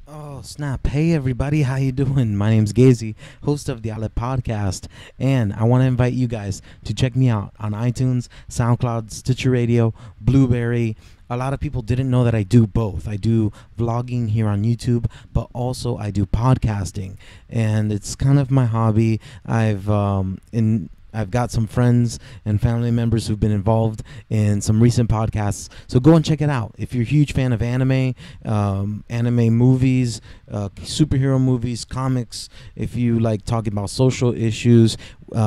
Oh snap! Hey everybody, how you doing? My name's Gazy, host of the Outlet Podcast, and I want to invite you guys to check me out on iTunes, SoundCloud, Stitcher Radio, Blubrry. A lot of people didn't know that I do both. I do vlogging here on YouTube, but also I do podcasting, and it's kind of my hobby. I've got some friends and family members who've been involved in some recent podcasts. So go and check it out. If you're a huge fan of anime movies, superhero movies, comics, if you like talking about social issues, since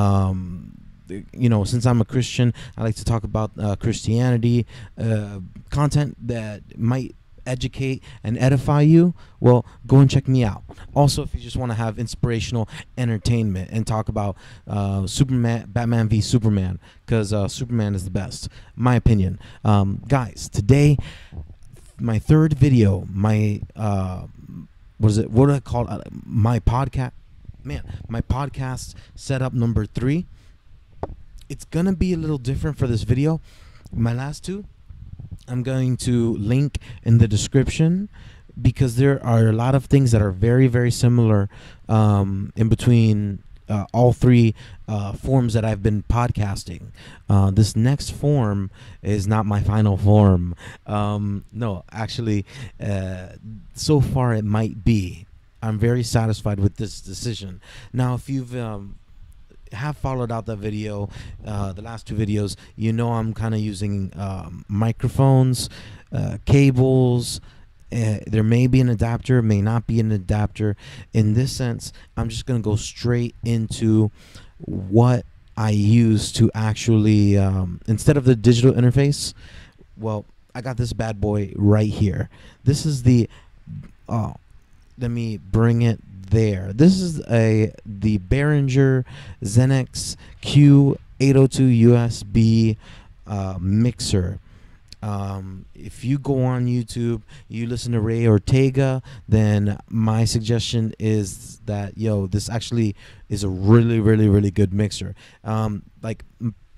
I'm a Christian, I like to talk about Christianity, content that might educate and edify you. Well, go and check me out. Also, if you just want to have inspirational entertainment and talk about Batman v Superman, because Superman is the best, my opinion. Guys, today, my third video, what do I call it? My podcast, my podcast setup number 3. It's gonna be a little different for this video. My last two, I'm going to link in the description because there are a lot of things that are very, very similar in between all three forms that I've been podcasting. This next form is not my final form. No, actually, so far it might be. I'm very satisfied with this decision. Now, if you've have followed out that video, the last two videos, you know I'm kind of using microphones, cables. There may be an adapter, may not be an adapter. In this sense, I'm just going to go straight into what I use to actually, instead of the digital interface, well, I got this bad boy right here. This is the, let me bring it there. This is the behringer xenyx Q802 USB mixer. If you go on YouTube, you listen to Ray Ortega, then my suggestion is that this actually is a really, really, really good mixer.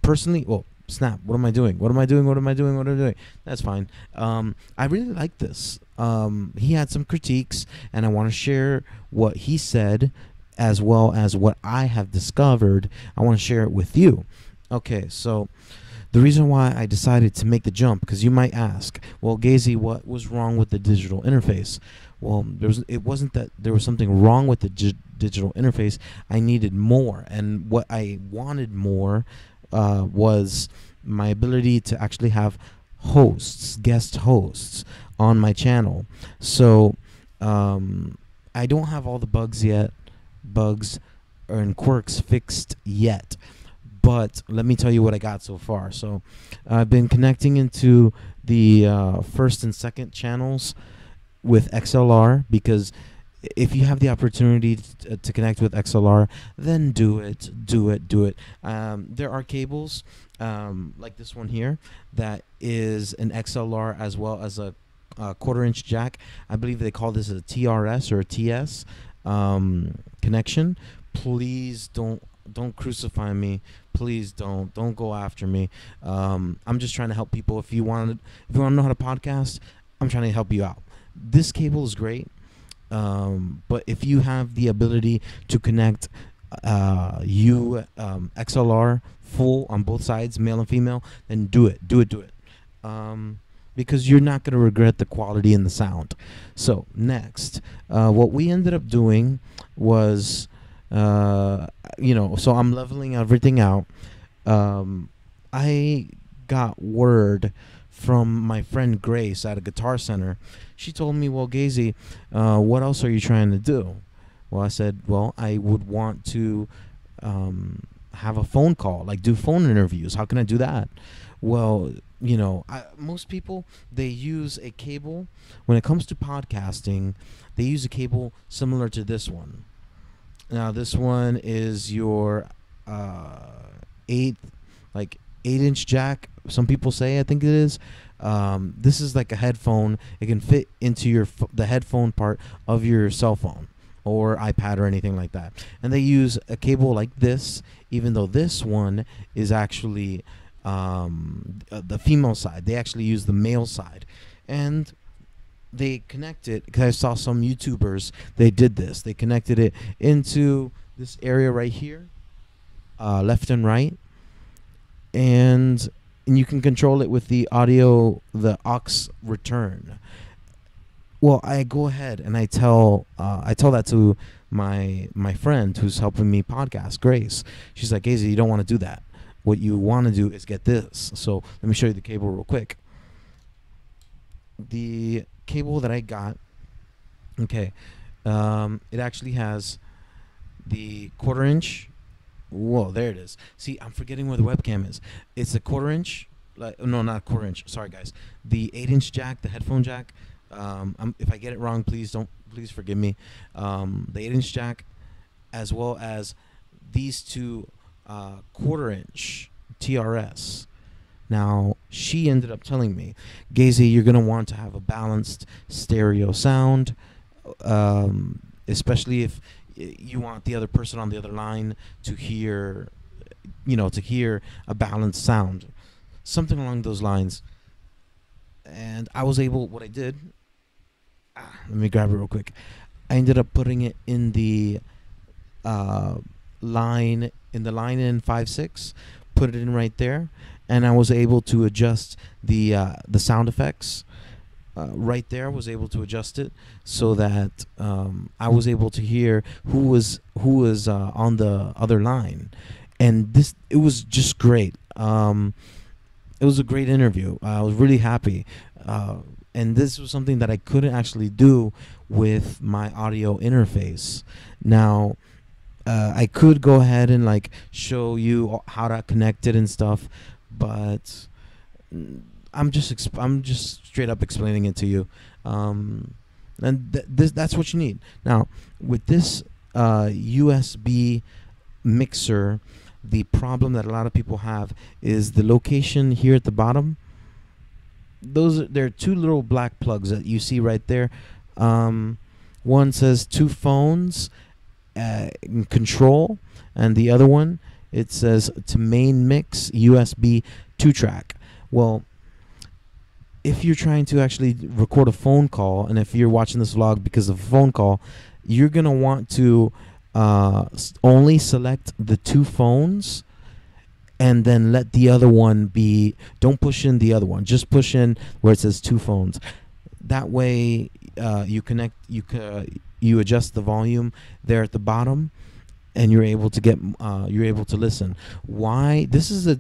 Personally, well, snap, what am I doing? That's fine. I really like this. He had some critiques, and I want to share what he said as well as what I have discovered. I want to share it with you. Okay, so the reason why I decided to make the jump, because you might ask, well, Gazy, what was wrong with the digital interface? Well, it wasn't that there was something wrong with the digital interface. I needed more, and what I wanted more was my ability to actually have guest hosts on my channel. So I don't have all the bugs and quirks fixed yet, but let me tell you what I got so far. So I've been connecting into the first and second channels with XLR, because if you have the opportunity to connect with XLR, then do it. There are cables like this one here that is an XLR as well as a quarter-inch jack. I believe they call this a TRS or a TS connection. Please don't crucify me. Please don't go after me. I'm just trying to help people. If you want to know how to podcast, I'm trying to help you out. This cable is great. But if you have the ability to connect XLR full on both sides, male and female, then do it. Because you're not going to regret the quality and the sound. So next, what we ended up doing was, so I'm leveling everything out. I got word from my friend Grace at a Guitar Center. She told me, well, Gazy, what else are you trying to do? Well, I said, well, I would want to have a phone call, like do phone interviews. How can I do that? Well, most people, they use a cable. When it comes to podcasting, they use a cable similar to this one. Now, this one is your 8-inch jack. Some people say, I think it is. This is like a headphone. It can fit into the headphone part of your cell phone or iPad or anything like that. And they use a cable like this, even though this one is actually the female side. They actually use the male side. And they connected, because I saw some YouTubers, they did this. They connected it into this area right here, left and right, and you can control it with the audio, the aux return. Well, I go ahead and I tell that to my friend who's helping me podcast, Grace. She's like, Gazy, you don't want to do that. What you want to do is get this. So let me show you the cable real quick. The cable that I got, okay, it actually has the 1/4 inch. Whoa, there it is. See, I'm forgetting where the webcam is. It's a 1/4 inch. No, not 1/4 inch. Sorry, guys. The 8-inch jack, the headphone jack. If I get it wrong, please forgive me. The 8-inch jack, as well as these two 1/4 inch TRS. Now, she ended up telling me, Gazy, you're going to want to have a balanced stereo sound, especially if you want the other person on the other line to hear, a balanced sound. Something along those lines. And I was able, what I did, let me grab it real quick. I ended up putting it in the line in 5.6, put it in right there, and I was able to adjust the sound effects right there. I was able to adjust it so that I was able to hear who was on the other line, and it was just great. It was a great interview. I was really happy, and this was something that I couldn't actually do with my audio interface. Now, I could go ahead and show you how to connect it and stuff, but I'm just straight up explaining it to you, and that's what you need. Now, with this USB mixer, the problem that a lot of people have is the location here at the bottom. There are two little black plugs that you see right there. One says 2 phones control, and the other one, it says to main mix USB 2-track. Well, if you're trying to actually record a phone call, and if you're watching this vlog because of a phone call, you're gonna want to only select the 2 phones, and then let the other one be. Don't push in the other one. Just push in where it says 2 phones. That way, you connect. You adjust the volume there at the bottom, and you're able to get. You're able to listen. Why this is a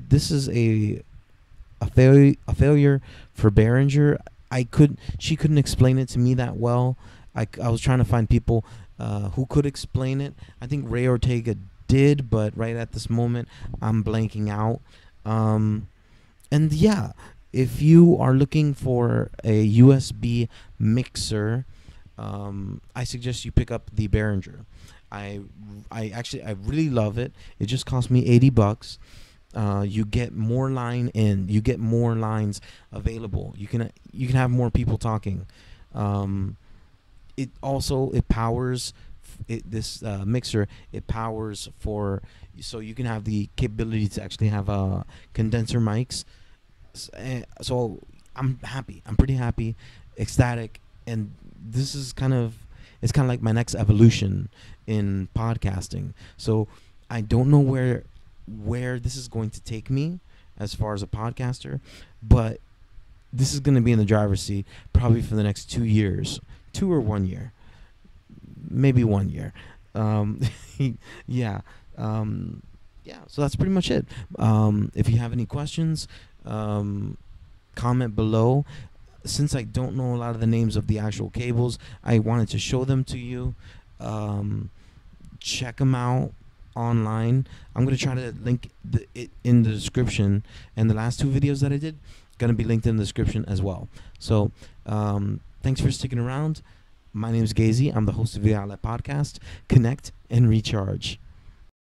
failure for Behringer. She couldn't explain it to me that well. I was trying to find people who could explain it. I think Ray Ortega did, but right at this moment I'm blanking out. And yeah, if you are looking for a USB mixer, I suggest you pick up the Behringer. I really love it. It just cost me $80. You get more line in. You get more lines available. You can have more people talking. It powers. This mixer, it powers for, so you can have the capability to actually have condenser mics. So I'm happy. I'm pretty happy, ecstatic, and this is it's kind of like my next evolution in podcasting. So I don't know where this is going to take me as far as a podcaster, but this is going to be in the driver's seat probably for the next 2 years, 2 or 1 year. Maybe 1 year. Yeah. So that's pretty much it. If you have any questions, comment below. Since I don't know a lot of the names of the actual cables, I wanted to show them to you. Check them out online. I'm going to try to link it in the description, and the last 2 videos that I did going to be linked in the description as well. So thanks for sticking around. My name is Gazy. I'm the host of the Outlet Podcast. Connect and recharge.